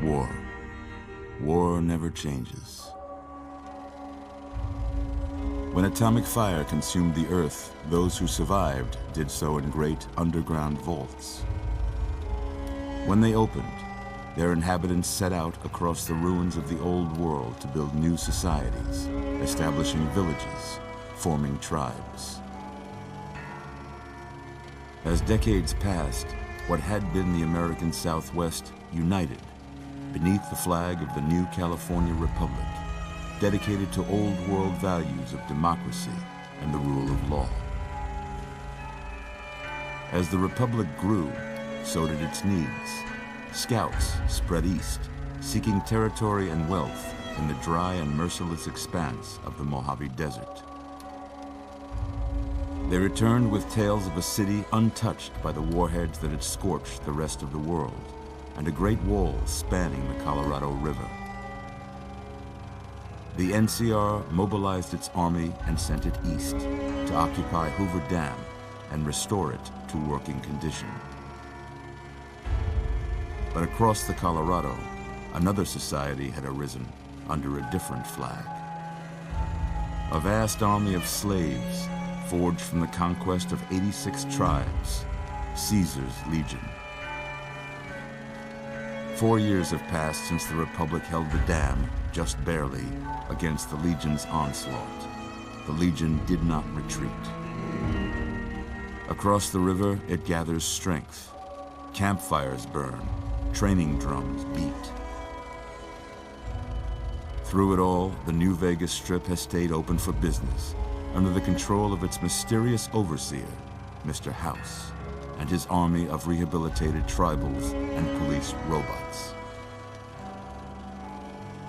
War. War never changes. When atomic fire consumed the Earth, those who survived did so in great underground vaults. When they opened, their inhabitants set out across the ruins of the old world to build new societies, establishing villages, forming tribes. As decades passed, what had been the American Southwest united beneath the flag of the new California Republic, dedicated to old world values of democracy and the rule of law. As the Republic grew, so did its needs. Scouts spread east, seeking territory and wealth in the dry and merciless expanse of the Mojave Desert. They returned with tales of a city untouched by the warheads that had scorched the rest of the world, and a great wall spanning the Colorado River. The NCR mobilized its army and sent it east to occupy Hoover Dam and restore it to working condition. But across the Colorado, another society had arisen under a different flag. A vast army of slaves forged from the conquest of 86 tribes, Caesar's Legion. 4 years have passed since the Republic held the dam, just barely, against the Legion's onslaught. The Legion did not retreat. Across the river, it gathers strength. Campfires burn, training drums beat. Through it all, the New Vegas Strip has stayed open for business, under the control of its mysterious overseer, Mr. House, and his army of rehabilitated tribals and police robots.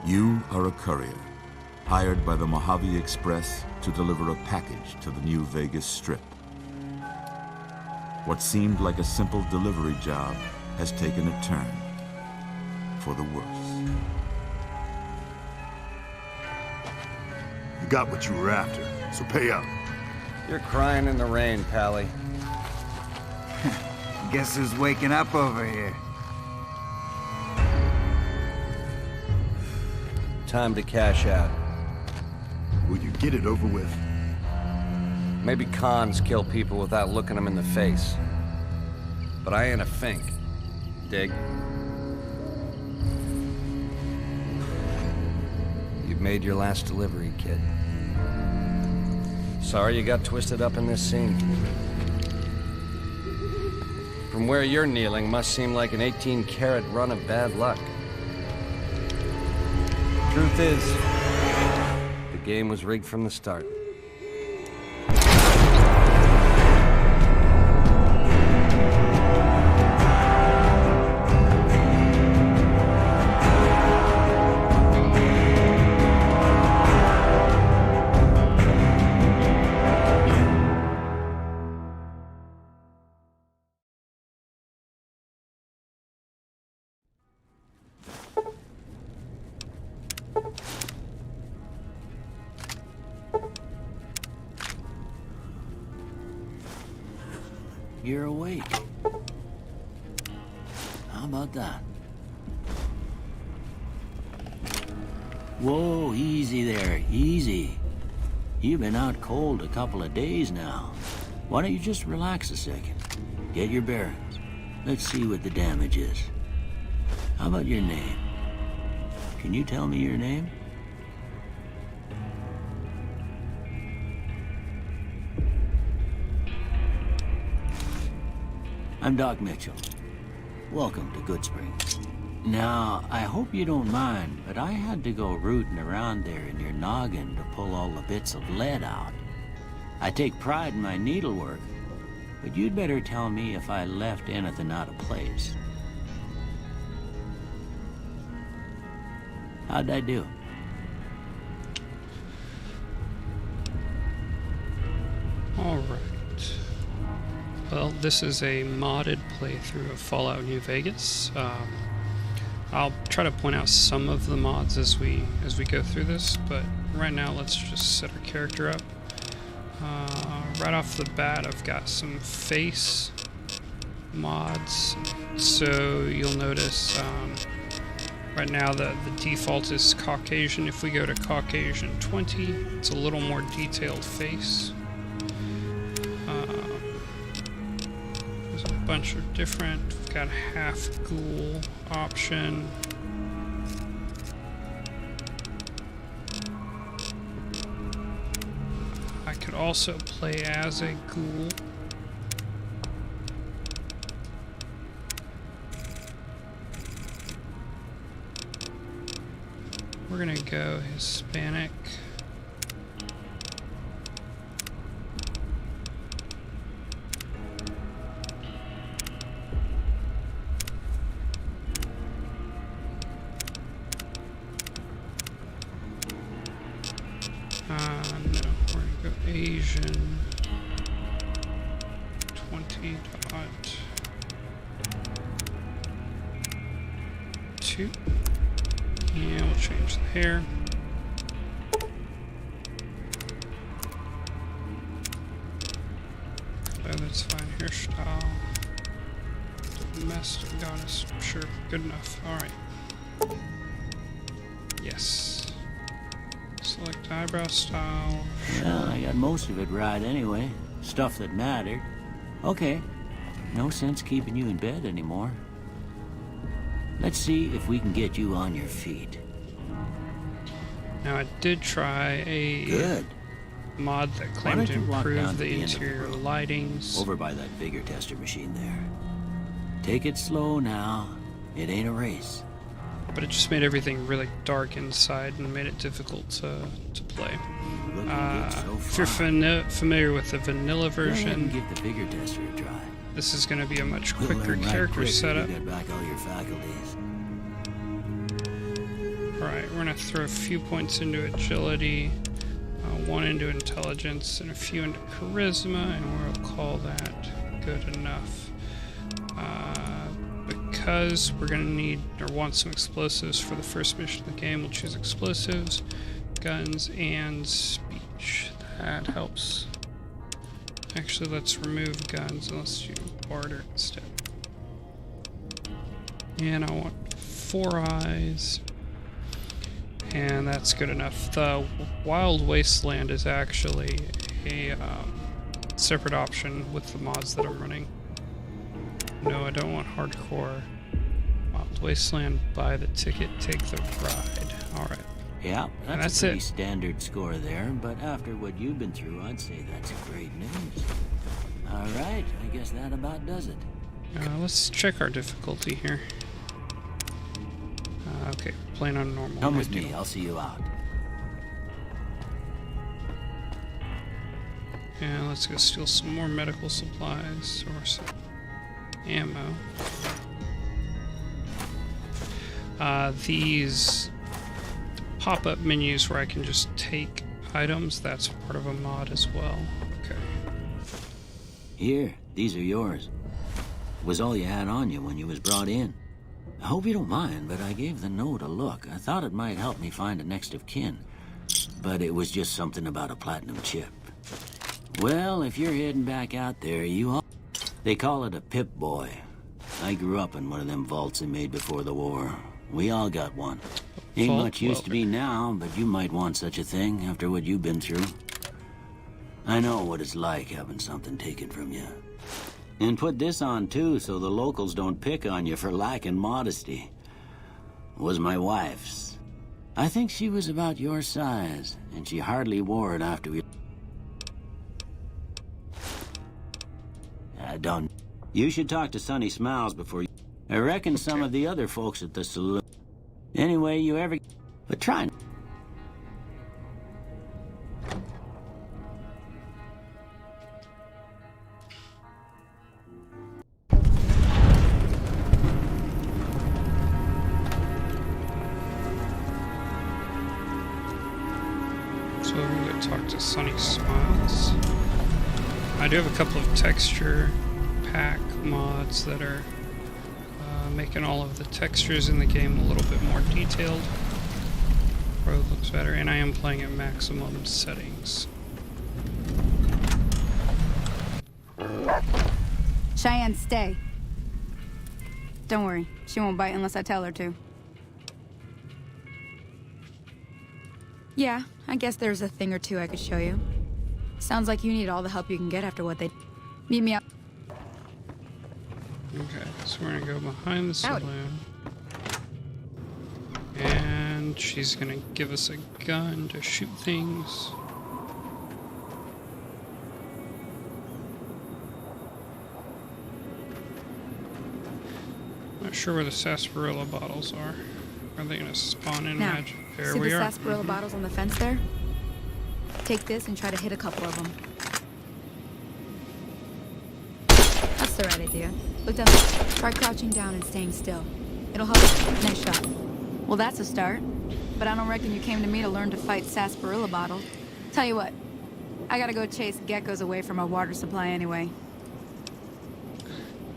You are a courier, hired by the Mojave Express to deliver a package to the New Vegas Strip. What seemed like a simple delivery job has taken a turn for the worse. You got what you were after, so pay up. You're crying in the rain, Pally. Guess who's waking up over here? Time to cash out. Will you get it over with? Maybe cons kill people without looking them in the face. But I ain't a fink. Dig? You've made your last delivery, kid. Sorry you got twisted up in this scene. From where you're kneeling must seem like an 18-carat run of bad luck. Truth is, the game was rigged from the start. You're awake. How about that? Whoa, easy there, easy. You've been out cold a couple of days now. Why don't you just relax a second? Get your bearings. Let's see what the damage is. How about your name? Can you tell me your name? I'm Doc Mitchell. Welcome to Goodsprings. Now, I hope you don't mind, but I had to go rooting around there in your noggin to pull all the bits of lead out. I take pride in my needlework, but you'd better tell me if I left anything out of place. How'd I do? All right. Well, this is a modded playthrough of Fallout New Vegas. I'll try to point out some of the mods as we go through this, but right now let's just set our character up. Right off the bat, I've got some face mods. So you'll notice Right now the default is Caucasian. If we go to Caucasian 20, it's a little more detailed face. There's a bunch of different, we've got a half ghoul option. I could also play as a ghoul. We're gonna go Hispanic. No, we're gonna go Asian. 20 dot 2. Yeah, we'll change the hair. Oh, that's fine. Hairstyle. Domestic goddess. Sure, good enough. Alright. Yes. Select eyebrow style. Well, I got most of it right anyway. Stuff that mattered. Okay. No sense keeping you in bed anymore. Let's see if we can get you on your feet. Now, I did try a Good. mod that Why claimed don't to you walk down improve to the the end of the interior room, lightings. Over by that vigor tester machine there. Take it slow now. It ain't a race. But it just made everything really dark inside and made it difficult to play. Looking good so If you're far. familiar with the vanilla Go ahead and version, give the vigor tester a try. this is going to be a much We'll quicker learn right character quick if setup. You get back all your faculties. Alright, we're going to throw a few points into agility, 1 into intelligence, and a few into charisma, and we'll call that good enough. Because we're going to need or want some explosives for the first mission of the game, we'll choose explosives, guns, and speech. That helps. Actually, let's remove guns and let's do barter instead. And I want 4 eyes. And that's good enough. The Wild Wasteland is actually a separate option with the mods that I'm running. No, I don't want hardcore. Wild Wasteland, buy the ticket, take the ride. Alright. Yeah, And that's a pretty it. standard score there, but after what you've been through, I'd say that's great news. All right, I guess that about does it. Let's check our difficulty here. Okay, playing on normal. Come with Ideal. me, I'll see you out. And let's go steal some more medical supplies or some ammo. These pop-up menus where I can just take items, that's part of a mod as well. Okay. Here, these are yours. Was all you had on you when you was brought in. I hope you don't mind, but I gave the note a look. I thought it might help me find a next of kin. But it was just something about a platinum chip. Well, if you're heading back out there, they call it a Pip-Boy. I grew up in one of them vaults they made before the war. We all got one. Ain't Vault much use to be now, but you might want such a thing after what you've been through. I know what it's like having something taken from you. And put this on too, so the locals don't pick on you for lacking modesty. Was my wife's. I think she was about your size, and she hardly wore it after we... I don't... You should talk to Sonny Smiles before you... I reckon some of the other folks at the saloon... Anyway, you ever... But try... So we're gonna go talk to Sonny Smiles. I do have a couple of texture pack mods that are making all of the textures in the game a little bit more detailed. Road looks better, and I am playing at maximum settings. Cheyenne, stay. Don't worry, she won't bite unless I tell her to. Yeah, I guess there's a thing or two I could show you. Sounds like you need all the help you can get after what they... Meet me up. Okay, so we're gonna go behind the Howdy. saloon. And she's gonna give us a gun to shoot things. Not sure where the sarsaparilla bottles are. Are they gonna spawn in Now, magic? There see we the are. sarsaparilla bottles on the fence there? Take this and try to hit a couple of them. That's the right idea. Look down. Try crouching down and staying still. It'll help. Nice shot. Well, that's a start. But I don't reckon you came to me to learn to fight sarsaparilla bottles. Tell you what, I gotta go chase geckos away from our water supply anyway.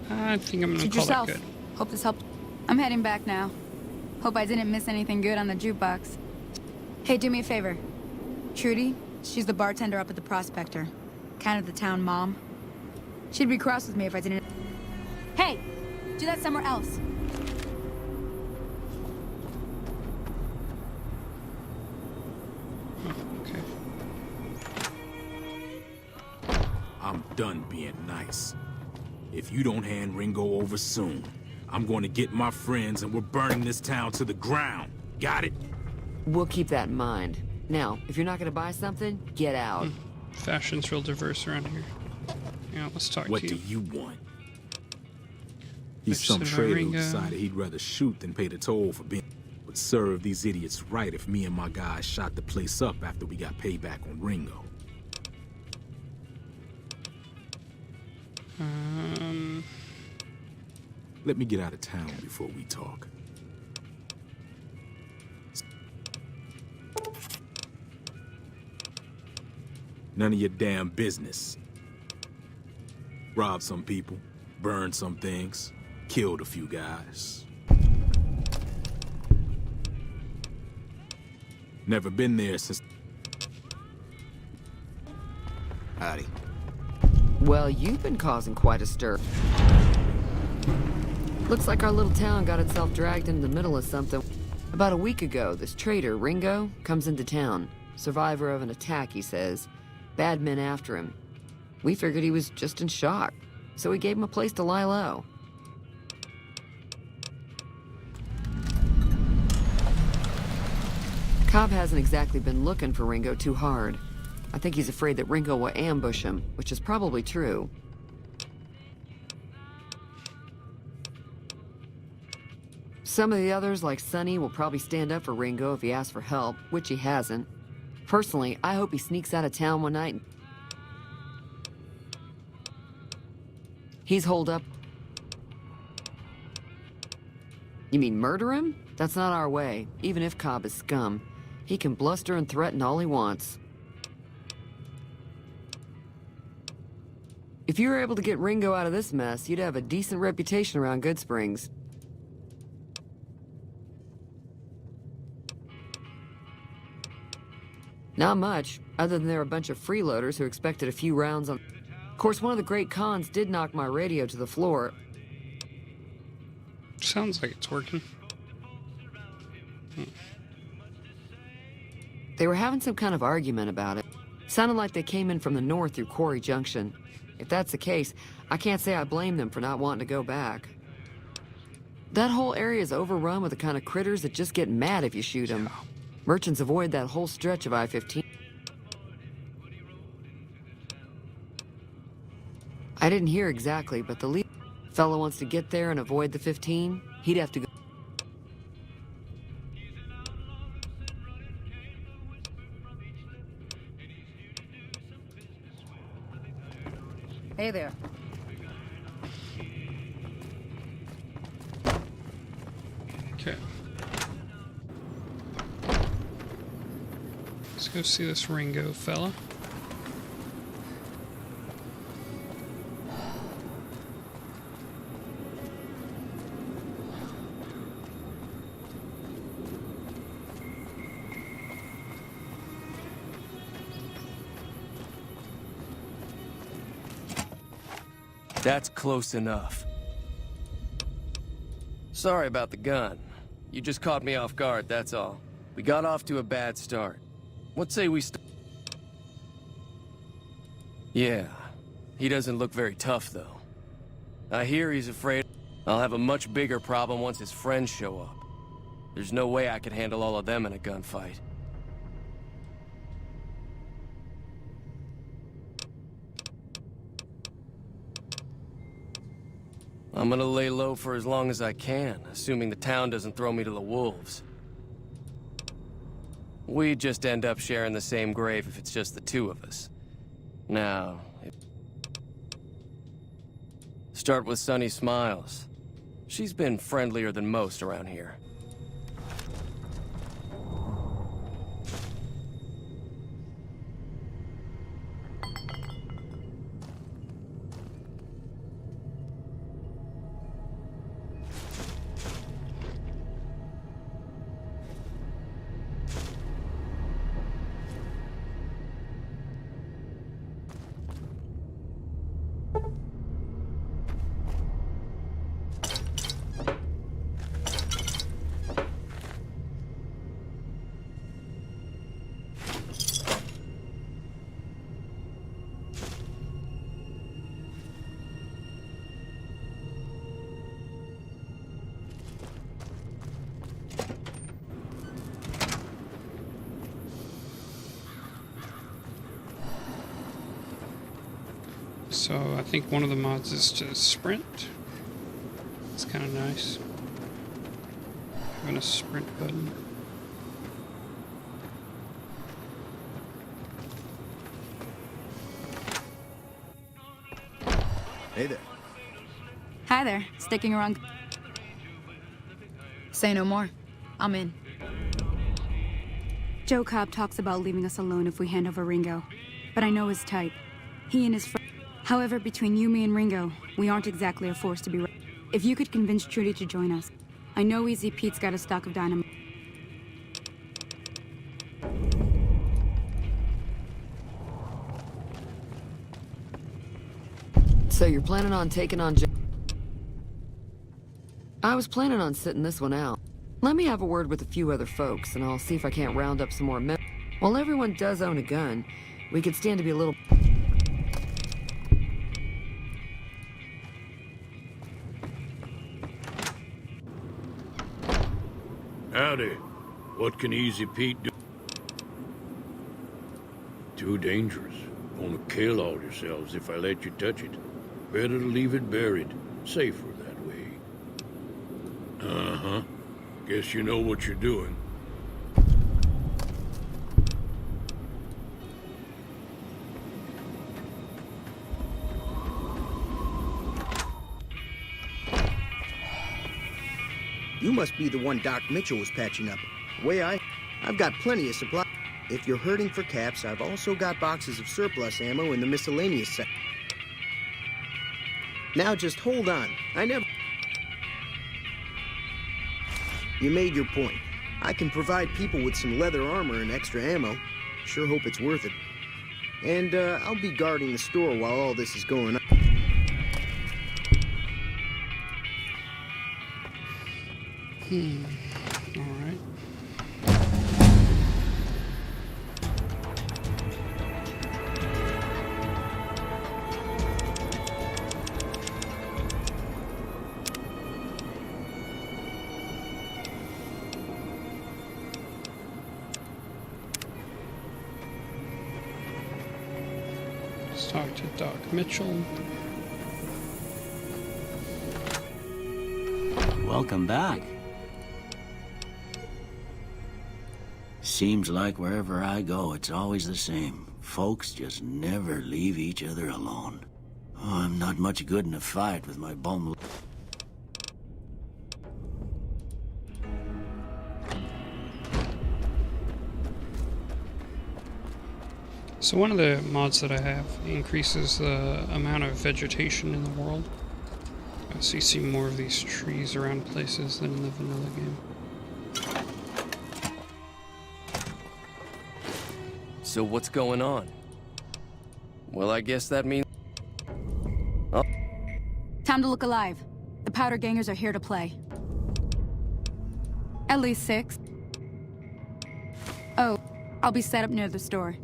I think I'm gonna Shoot call yourself. that good. Hope this helped. I'm heading back now. Hope I didn't miss anything good on the jukebox. Hey, do me a favor. Trudy, she's the bartender up at the Prospector. Kind of the town mom. She'd be cross with me if I didn't... Hey! Do that somewhere else. Oh, okay. I'm done being nice. If you don't hand Ringo over soon, I'm going to get my friends and we're burning this town to the ground. Got it? We'll keep that in mind. Now, if you're not gonna buy something, get out. Fashion's real diverse around here. Yeah, let's talk What to do you. you want? He's Let's some see, trader who Ringo. decided he'd rather shoot than pay the toll for being... Would serve these idiots right if me and my guys shot the place up after we got payback on Ringo. Let me get out of town before we talk. None of your damn business. Robbed some people, burned some things, killed a few guys. Never been there since... Howdy. Well, you've been causing quite a stir. Looks like our little town got itself dragged into the middle of something. About a week ago, this trader, Ringo, comes into town. Survivor of an attack, he says. Bad men after him. We figured he was just in shock, so we gave him a place to lie low. Cobb hasn't exactly been looking for Ringo too hard. I think he's afraid that Ringo will ambush him, which is probably true. Some of the others, like Sonny, will probably stand up for Ringo if he asks for help, which he hasn't. Personally, I hope he sneaks out of town one night. He's holed up. You mean murder him? That's not our way, even if Cobb is scum. He can bluster and threaten all he wants. If you were able to get Ringo out of this mess, you'd have a decent reputation around Good Springs. Not much, other than they're a bunch of freeloaders who expected a few rounds on... Of course, one of the great cons did knock my radio to the floor. Sounds like it's working. They were having some kind of argument about it. Sounded like they came in from the north through Quarry Junction. If that's the case, I can't say I blame them for not wanting to go back. That whole area is overrun with the kind of critters that just get mad if you shoot them. Merchants avoid that whole stretch of I-15. I didn't hear exactly, but the lead fellow wants to get there and avoid the 15. He'd have to go. Hey there. Okay. Let's go see this Ringo fella. That's close enough. Sorry about the gun. You just caught me off guard, that's all. We got off to a bad start. What say we Yeah, he doesn't look very tough, though. I hear he's afraid I'll have a much bigger problem once his friends show up. There's no way I could handle all of them in a gunfight. I'm gonna lay low for as long as I can, assuming the town doesn't throw me to the wolves. We'd just end up sharing the same grave if it's just the two of us. Now, start with Sunny Smiles. She's been friendlier than most around here. So I think one of the mods is to sprint. It's kind of nice. Having a sprint button. Hey there. Hi there. Sticking around. Say no more. I'm in. Joe Cobb talks about leaving us alone if we hand over Ringo. But I know his type. He and his friend. However, between you, me, and Ringo, we aren't exactly a force to be reckoned with. If you could convince Trudy to join us. I know Easy Pete's got a stock of dynamite. So you're planning on taking on I was planning on sitting this one out. Let me have a word with a few other folks, and I'll see if I can't round up some more men. While everyone does own a gun, we could stand to be a little... Howdy. What can Easy Pete do? Too dangerous. Gonna kill all yourselves if I let you touch it. Better to leave it buried. Safer that way. Uh-huh. Guess you know what you're doing. You must be the one Doc Mitchell was patching up. I've got plenty of supply. If you're hurting for caps, I've also got boxes of surplus ammo in the miscellaneous section. Now just hold on. You made your point. I can provide people with some leather armor and extra ammo. Sure hope it's worth it. And, I'll be guarding the store while all this is going on. Alright. Let's talk to Doc Mitchell. Welcome back. Seems like wherever I go, it's always the same. Folks just never leave each other alone. Oh, I'm not much good in a fight with my bum. So one of the mods that I have increases the amount of vegetation in the world. So you see more of these trees around places than in the vanilla game. So what's going on? Well, I guess that means... Oh. Time to look alive. The Powder Gangers are here to play. At least 6. Oh, I'll be set up near the store.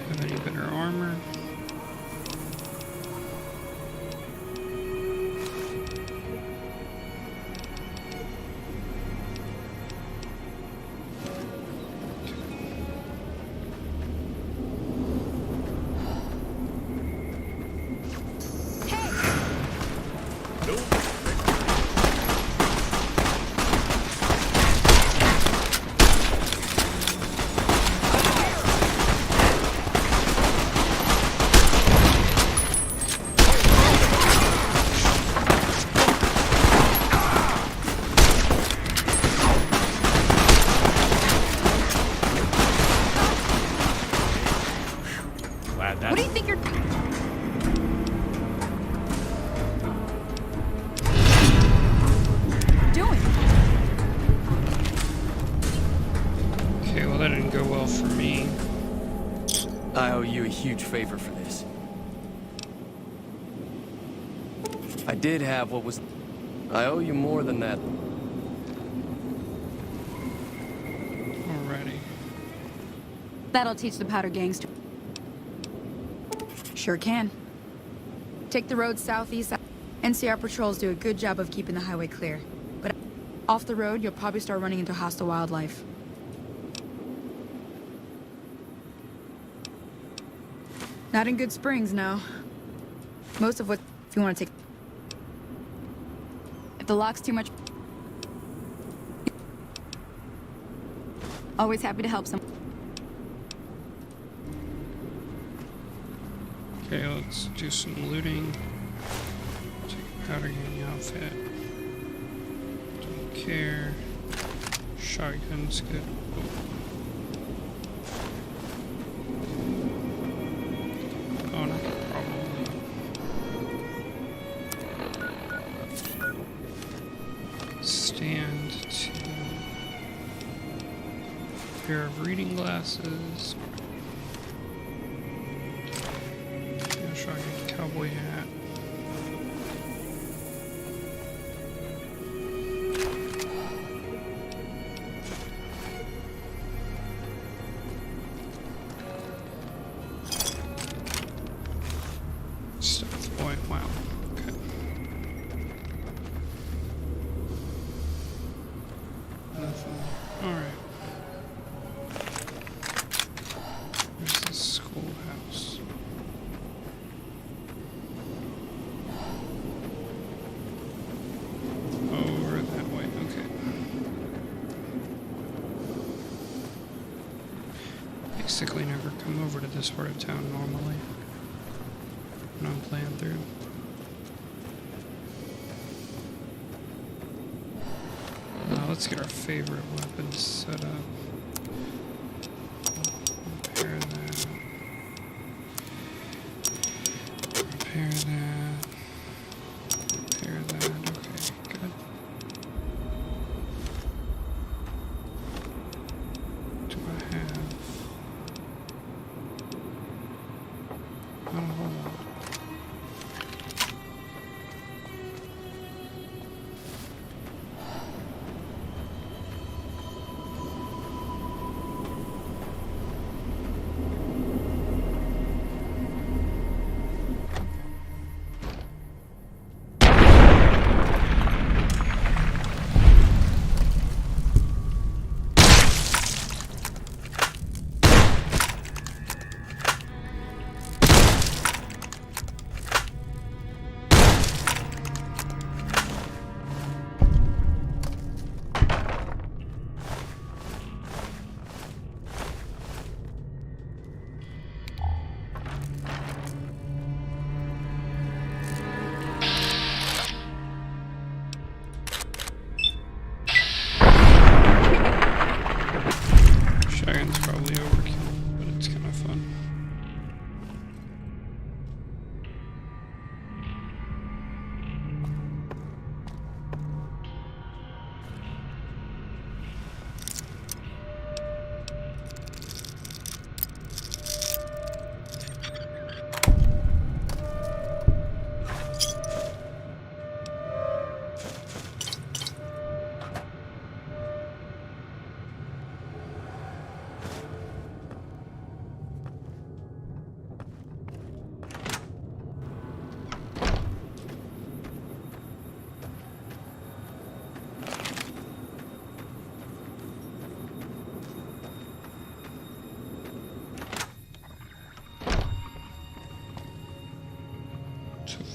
Have any better armor? What do you think you're doing? Okay, well that didn't go well for me. I owe you a huge favor for this. I did have what was... I owe you more than that. Alrighty. That'll teach the powder gangs to... Sure can. Take the road southeast. NCR patrols do a good job of keeping the highway clear. But off the road, you'll probably start running into hostile wildlife. Not in Good Springs, no. Most of what... If you want to take... If the lock's too much... Always happy to help someone. Okay, let's do some looting. Take a powder gang outfit. Don't care. Shotgun's good. Oh, and I could probably stand to a pair of reading glasses. Shotgun cowboy hat. Stealth boy, wow. Okay. Nothing. Alright. Where's the schoolhouse? Over that way, okay. Basically never come over to this part of town normally when I'm playing through. Let's get our favorite weapons set up. Repair that. Repair that. Repair that. Okay, good. Do I have... Not a whole lot. Shotgun's probably overkill, but it's kind of fun.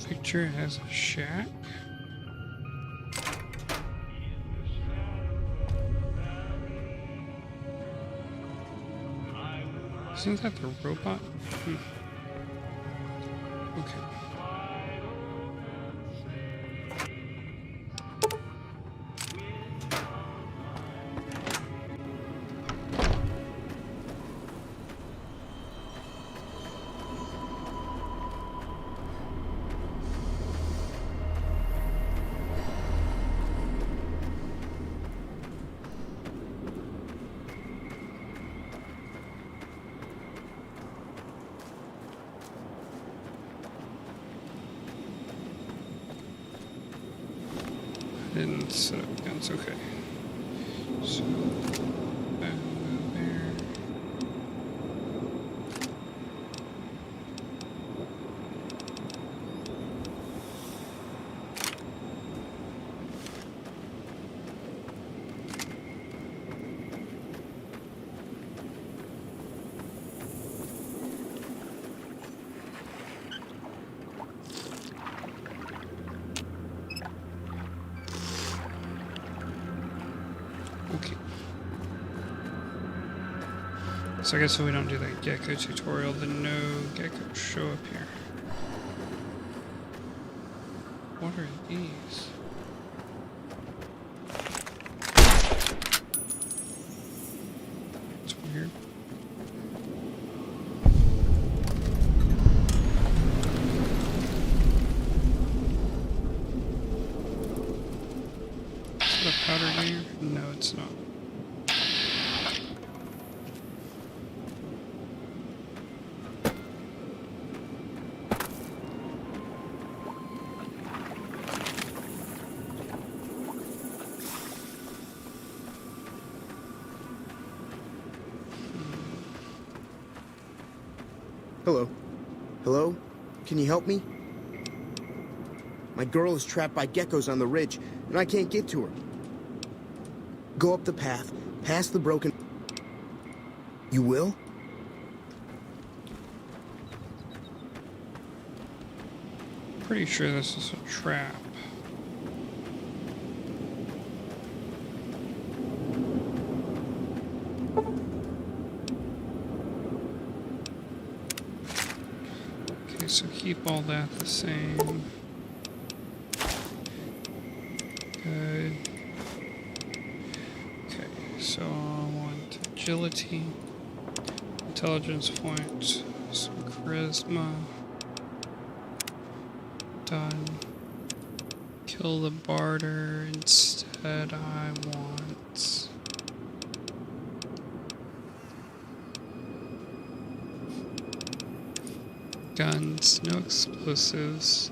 Victor has a shack. Isn't that the robot? Okay. Didn't set up guns, okay. So, that there. Okay. So I guess if we don't do that gecko tutorial, then no geckos show up here. What are these? It's weird. Is that a powder layer? No, it's not. Hello? Hello? Can you help me? My girl is trapped by geckos on the ridge, and I can't get to her. Go up the path, past the broken... You will? Pretty sure this is a trap. Okay, so keep all that the same. Good. Okay, so I want agility, intelligence point, some charisma. Done. Kill the barter. Instead, I want... guns, no explosives.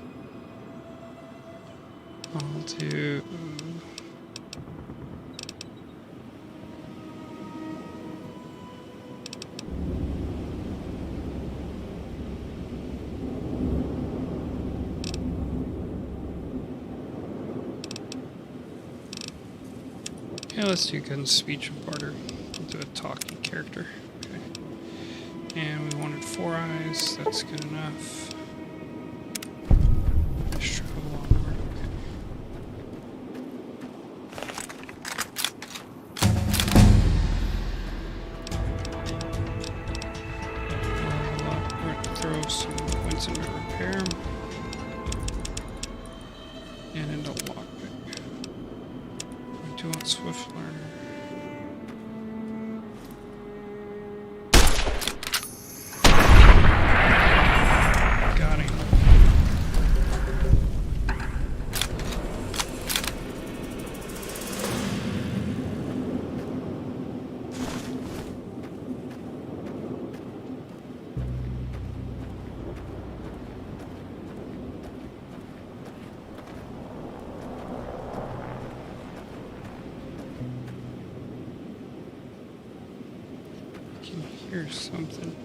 I'll do... yeah, let's do gun, speech, and barter. We'll do a talking character. Okay. And we wanted 4 eyes. That's good enough. Let's travel onward. Okay. We're going to throw some points into repair. And into lockpick. I do want swift learner. I can hear something.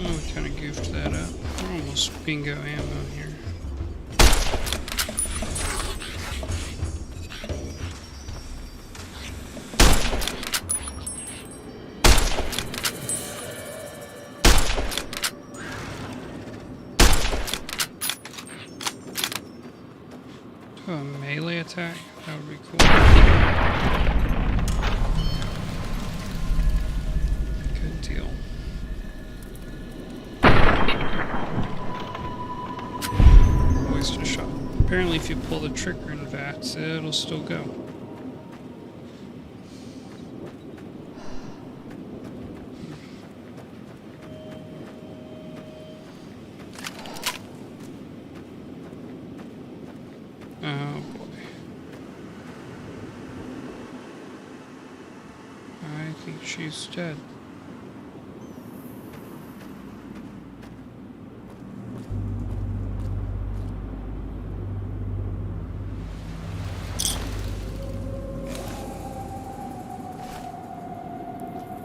Oh, we kind of goofed that up. We're almost bingo ammo here. Oh, a melee attack? That would be cool. Good deal. Wasted a shot. Apparently if you pull the trigger in VATS, it'll still go. Oh boy. I think she's dead.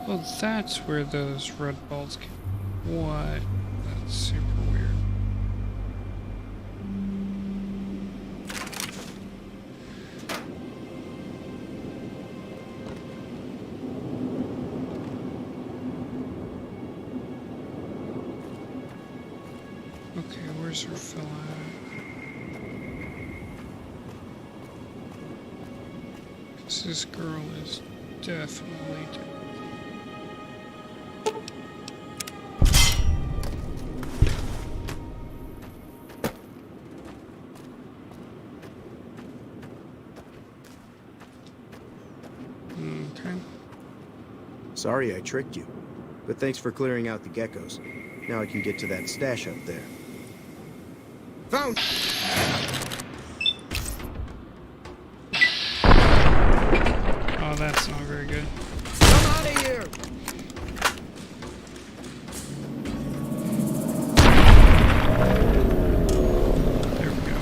Well, that's where those red balls came. What? That's super weird. Okay, where's her fella at? 'Cause this girl is definitely dead. Okay. Sorry I tricked you, but thanks for clearing out the geckos. Now I can get to that stash up there. Found! Oh, that's not very good. Come out of here! There we go.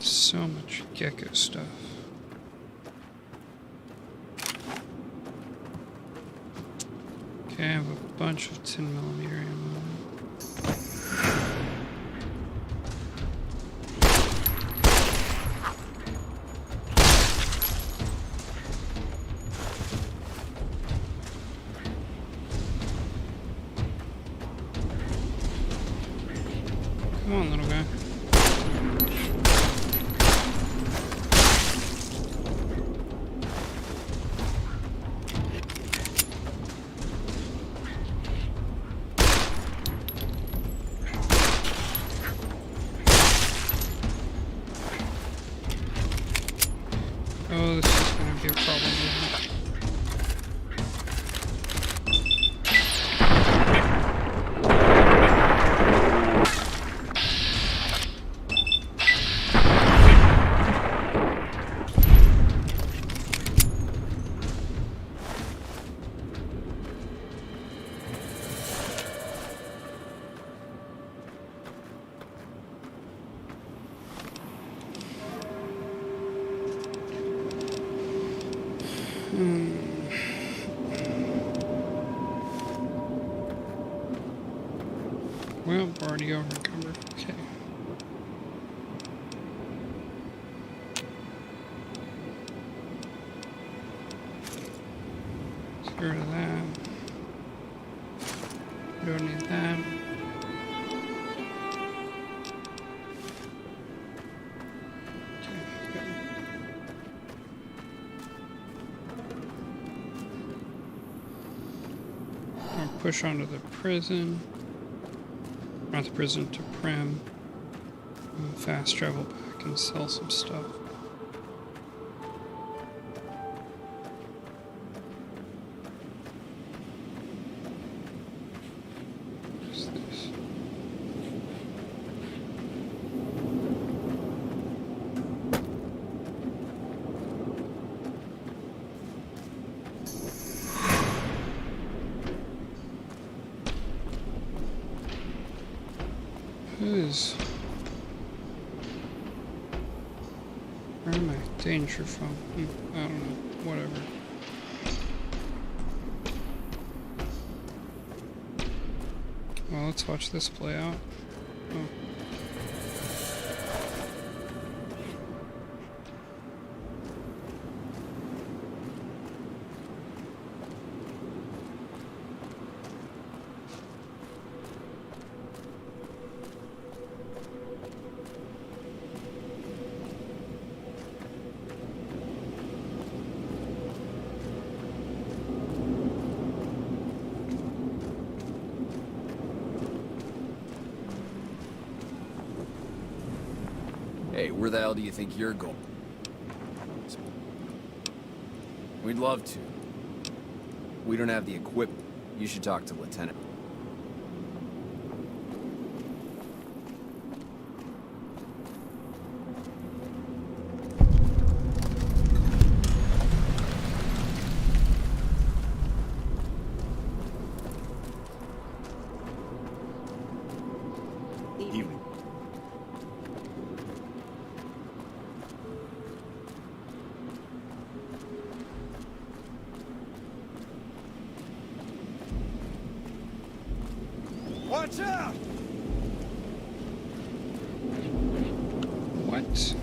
So much gecko stuff. Okay, I have a bunch of 10mm ammo. Come on, little guy. Oh, this is going to be a problem. Well, already over-encumbered. Okay. Let's get rid of that. Don't need that. Okay, good. I'll push onto the prison. Not the prison, to Prem. Fast travel back and sell some stuff. What's this? Where am I danger from? I don't know. Whatever. Well, let's watch this play out. Oh. Hey, where the hell do you think you're going? We'd love to. We don't have the equipment. You should talk to Lieutenant. Evening. Watch out! What?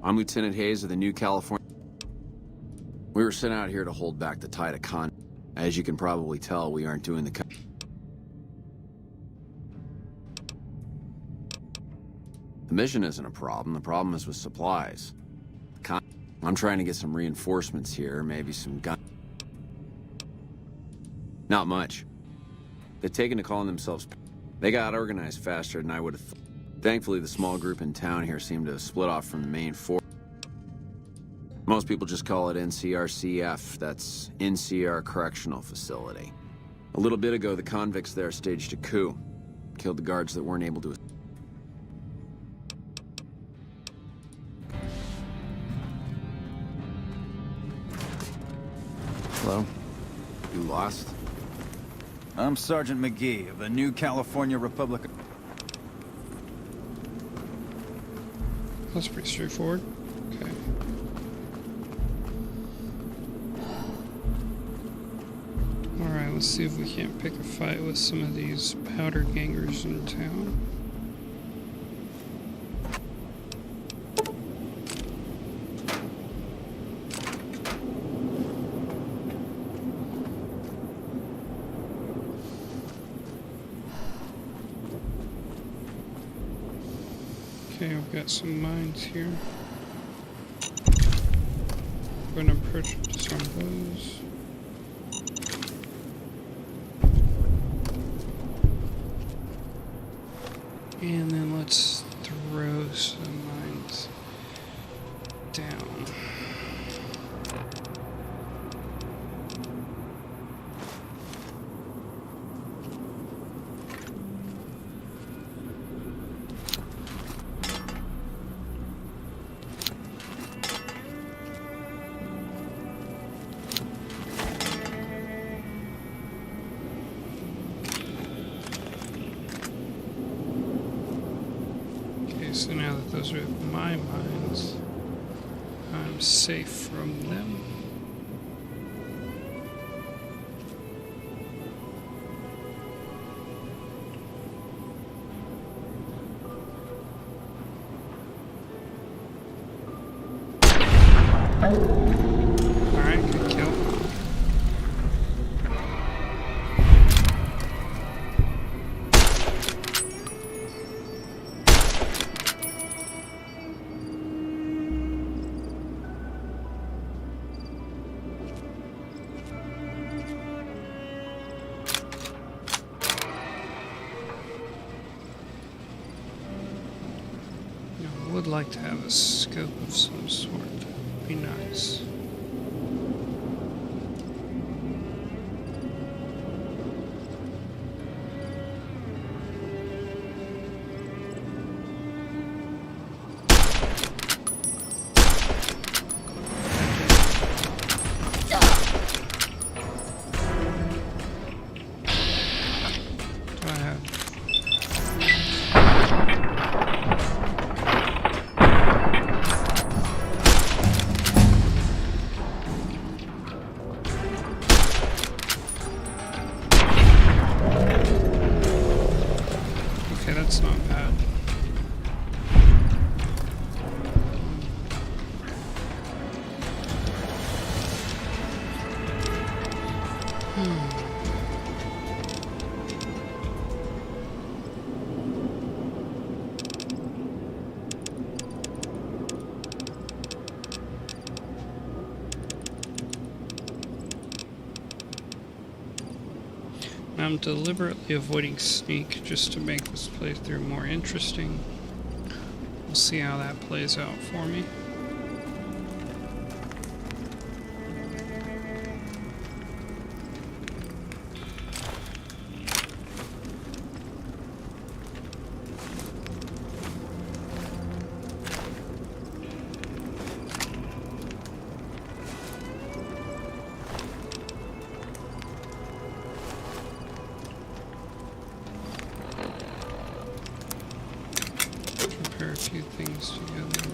I'm Lieutenant Hayes of the New California. We were sent out here to hold back the tide of con. As you can probably tell, we aren't doing the The mission isn't a problem. The problem is with supplies. I'm trying to get some reinforcements here, maybe some gun. Not much. They've taken to calling themselves. They got organized faster than I would have thought. Thankfully, the small group in town here seemed to have split off from the main force. Most people just call it NCRCF. That's NCR Correctional Facility. A little bit ago, the convicts there staged a coup. Killed the guards that weren't able to. Hello? You lost? I'm Sergeant McGee of the New California Republic. That's pretty straightforward. Okay. Alright, let's see if we can't pick a fight with some of these powder gangers in town. Okay, I've got some mines here. Gonna purchase some of those. And then let's throw some mines down. So now that those are my mines, I'm safe from them. Alright, good kill. Would like to have a scope of some sort. Be nice. Do I have? That's not bad. I'm deliberately avoiding sneak just to make this playthrough more interesting. We'll see how that plays out for me. Compare a few things together.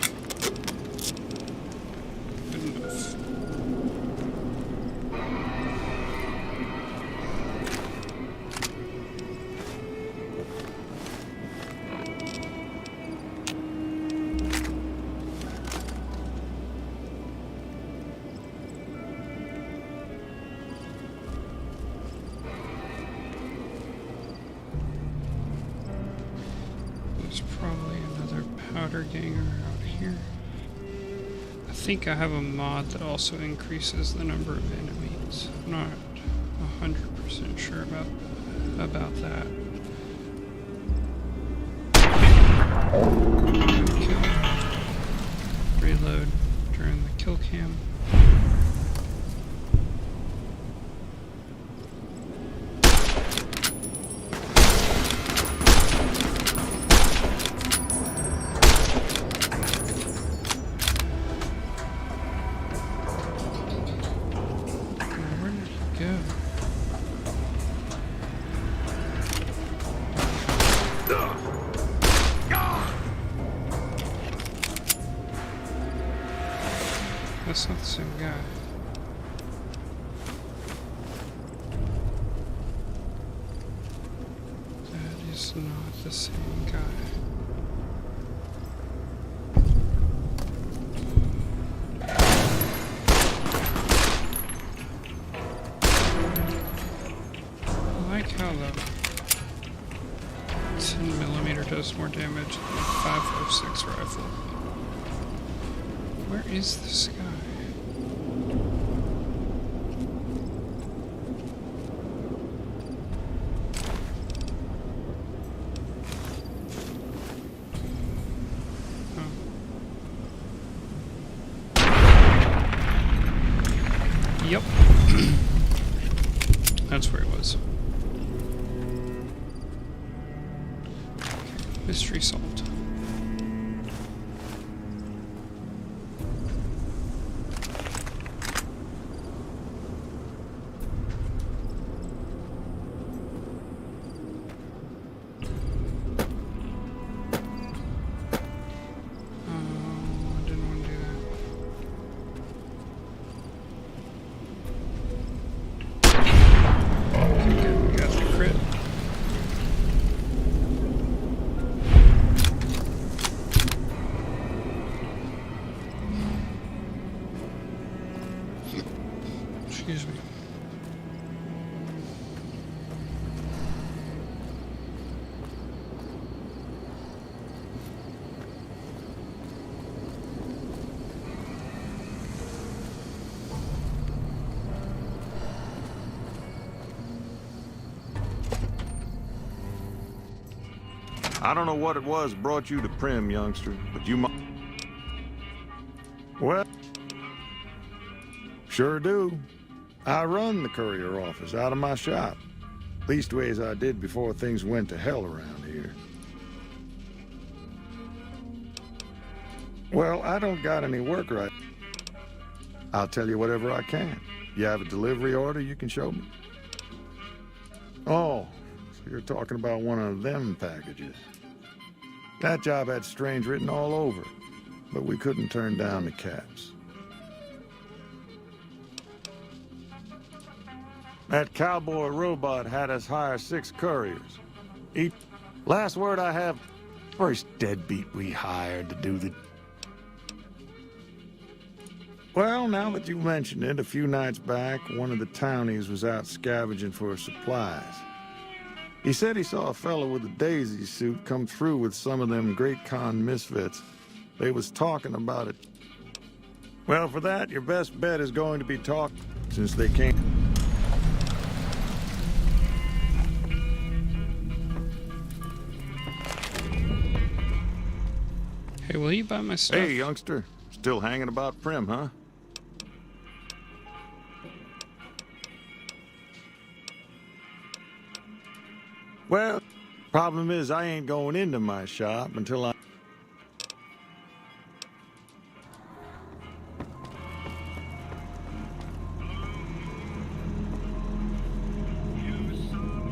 Good enough. There's probably another powder ganger out here. I think I have a mod that also increases the number of enemies. I'm not 100% sure about that. Kill. Reload during the kill cam. That's not the same guy. That is not the same guy. I like how the 10mm does more damage than the 5.56 rifle. Where is this guy? Yep. That's where it was. Mystery solved. Excuse me. I don't know what it was brought you to Prim, youngster, but you might... Well, sure do. I run the courier office out of my shop. Leastways I did before things went to hell around here. Well, I don't got any work right. I'll tell you whatever I can. You have a delivery order you can show me? Oh, so you're talking about one of them packages. That job had strange written all over it, but we couldn't turn down the caps. That cowboy robot had us hire 6 couriers. Last word I have, first deadbeat we hired to do the... Well, now that you mention it, a few nights back, one of the townies was out scavenging for supplies. He said he saw a fellow with a daisy suit come through with some of them Great Con misfits. They was talking about it. Well, for that, your best bet is going to be talk, since they can't... Hey, will you buy my stuff? Hey, youngster. Still hanging about Prim, huh? Well, problem is I ain't going into my shop until I...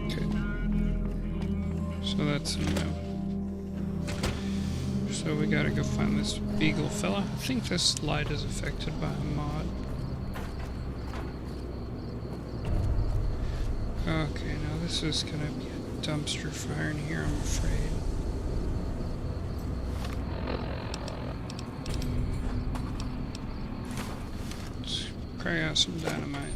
Okay. So that's a no. So we gotta go find this beagle fella. I think this light is affected by a mod. Okay, now this is gonna be a dumpster fire in here, I'm afraid. Let's cry out some dynamite.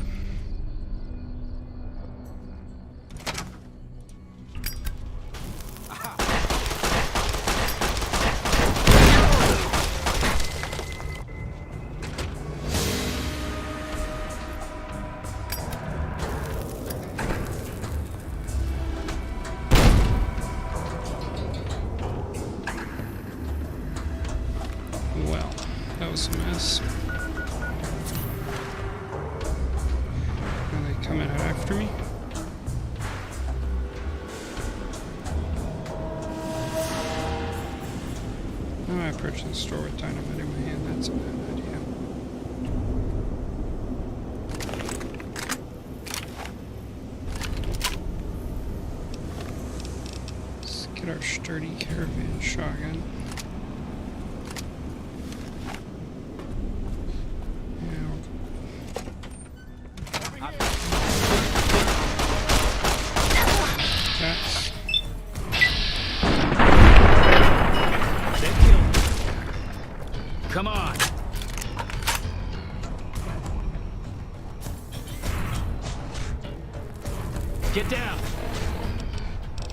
Well, that was a mess. Are they coming out after me? Oh, I approached the store with dynamite in my hand. That's a bad idea. Let's get our sturdy caravan shotgun. Come on. Get down.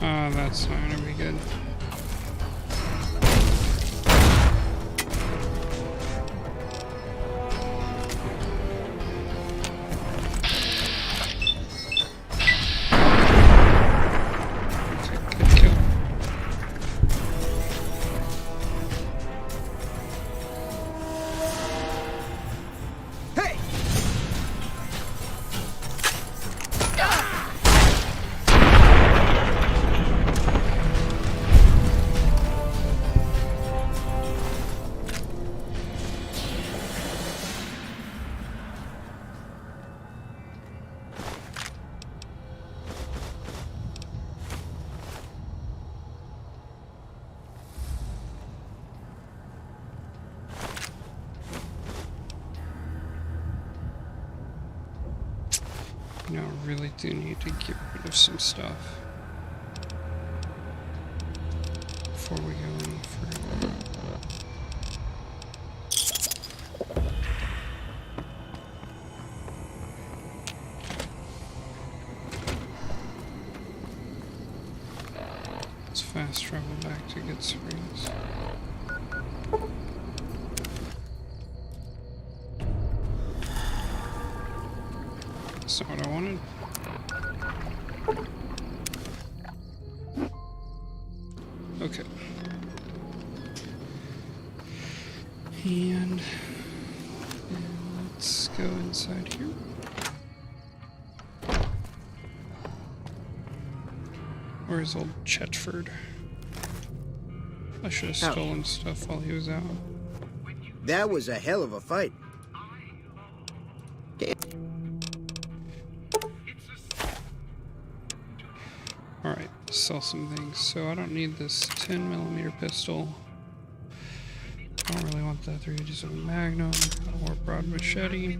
Oh, that's not gonna be good. Good kill. You know, I really do need to get rid of some stuff before we go any further. Let's fast travel back to Good Springs. That's not what I wanted. Okay. And let's go inside here. Where's old Chetford? I should have stolen stuff while he was out. That was a hell of a fight. Alright, sell some things. So I don't need this 10mm pistol. I don't really want that 387 Magnum or broad machete.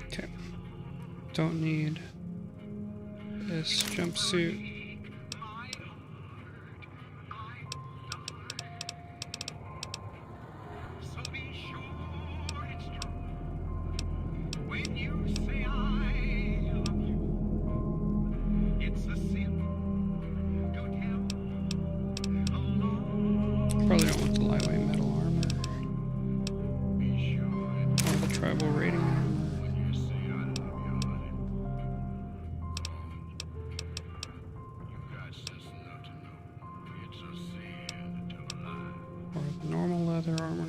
Okay. Don't need this jumpsuit. Probably don't want the lightweight metal armor. Or the tribal rating armor. Or the normal leather armor.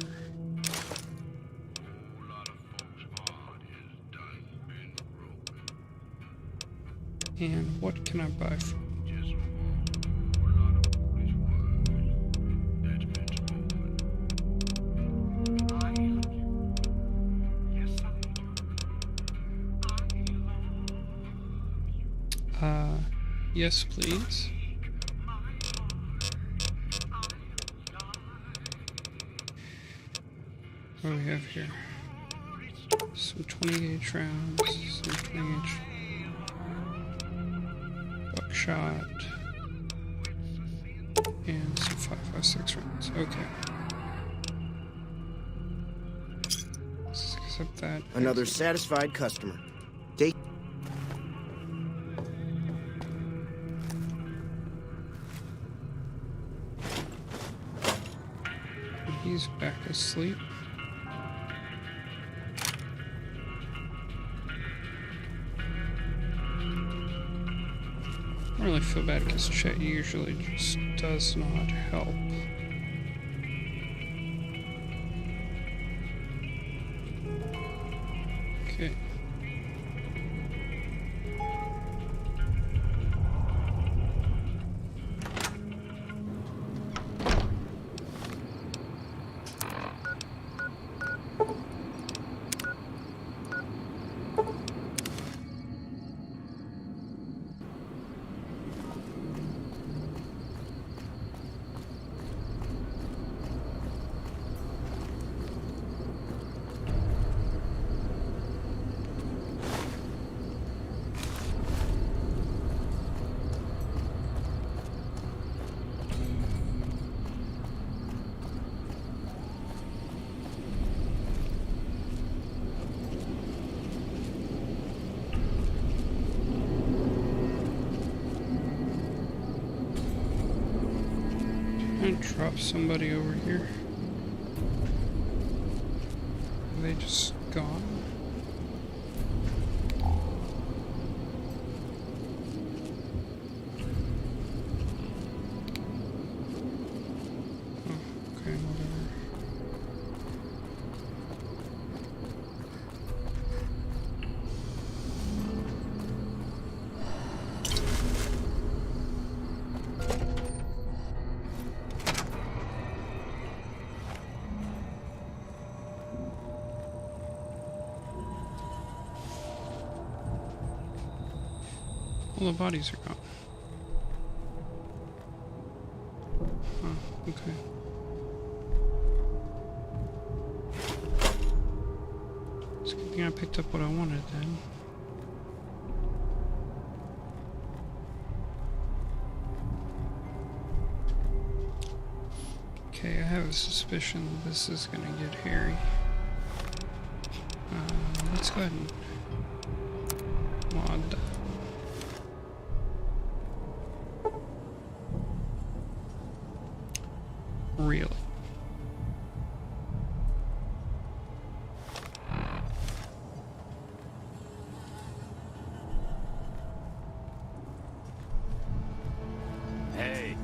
And what can I buy from? Yes, please. What do we have here? Some 20 gauge rounds, some 20 gauge buckshot, and some 5.56 rounds. Okay. Let's accept that. Another satisfied customer. Take. He's back asleep. I don't really feel bad because Chet usually just does not help. Okay. I'm gonna drop somebody over here. Are they just gone? Oh, okay, whatever. All the bodies are gone. Oh, okay. It's a good thing I picked up what I wanted then. Okay, I have a suspicion this is gonna get hairy. Let's go ahead and mod. Really? Hey.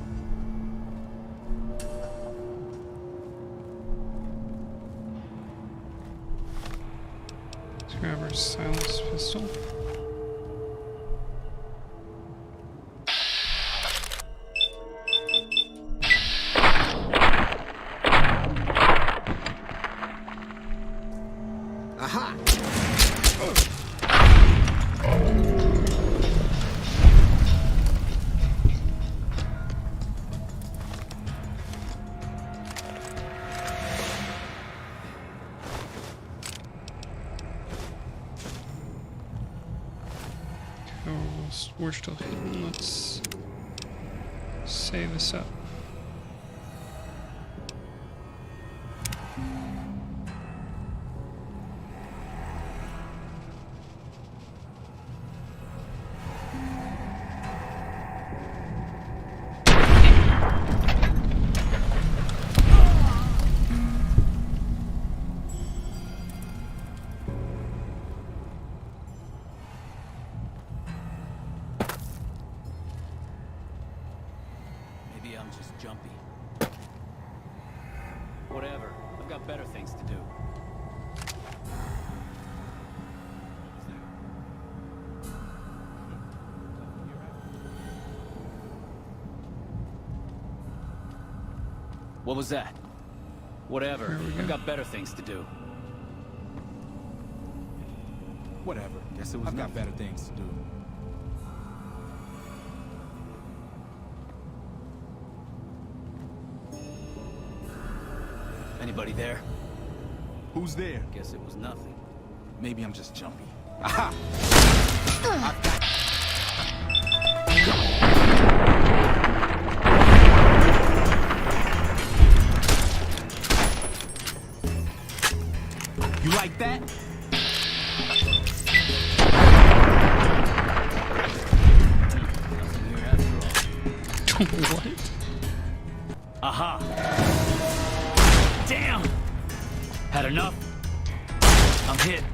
Let's grab our silenced pistol. Aha! We're still hidden. Let's save us up. Maybe I'm just jumpy. Whatever. I've got better things to do. What was that? Whatever. I've got better things to do. Whatever. Guess it was I've got better things to do. Anybody there? Who's there? Guess it was nothing. Maybe I'm just jumpy. Aha! You like that? What? Aha! Damn! Had enough? I'm hit.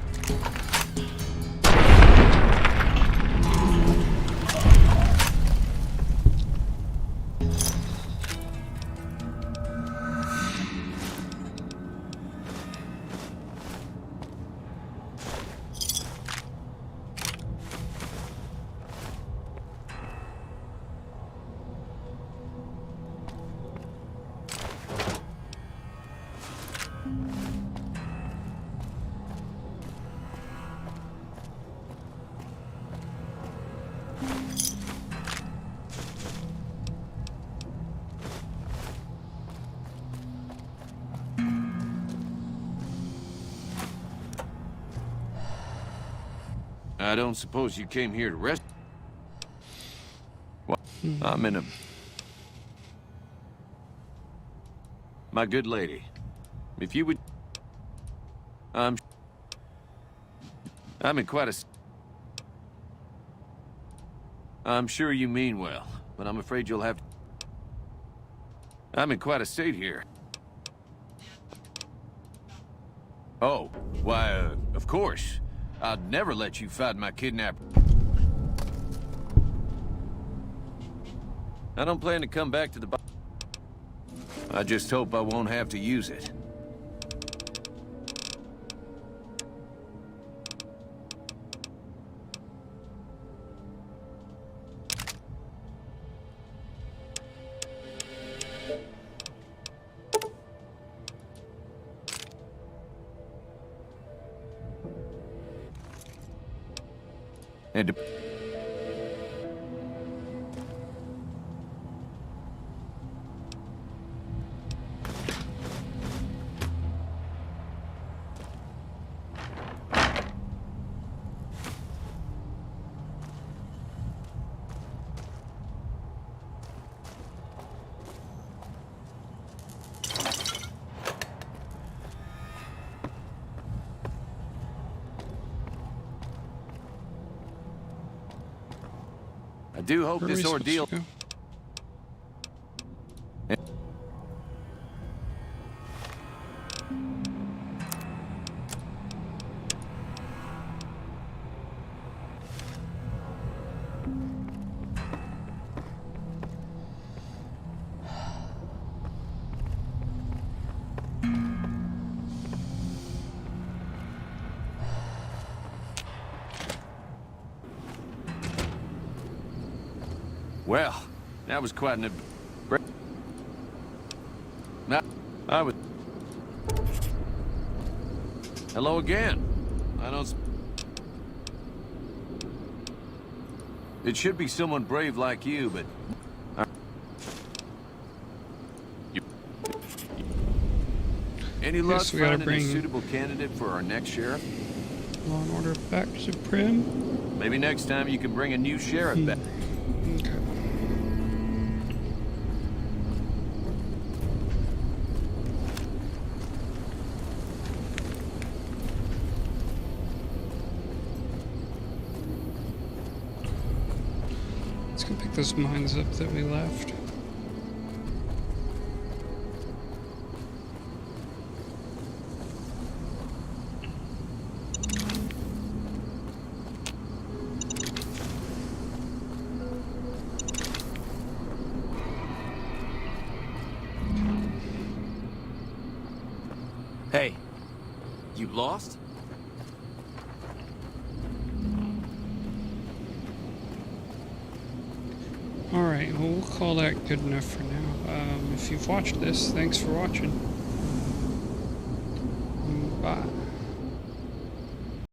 I don't suppose you came here to rest? Well, I'm in a... My good lady, if you would... I'm in quite a... I'm sure you mean well, but I'm afraid you'll have... I'm in quite a state here. Oh, why, of course. I'd never let you fight my kidnapper. I don't plan to come back to the... I just hope I won't have to use it. And I do hope Where are this we supposed ordeal... to go? Well, that was quite an... Now, I was... Hello again. I don't... It should be someone brave like you, but... Any luck we gotta finding a bring suitable candidate for our next sheriff? Law and Order back to Prim. Maybe next time you can bring a new sheriff back. Okay. Let's go pick those mines up that we left. Hey, you lost? Alright, well, we'll call that good enough for now. If you've watched this, thanks for watching. Bye.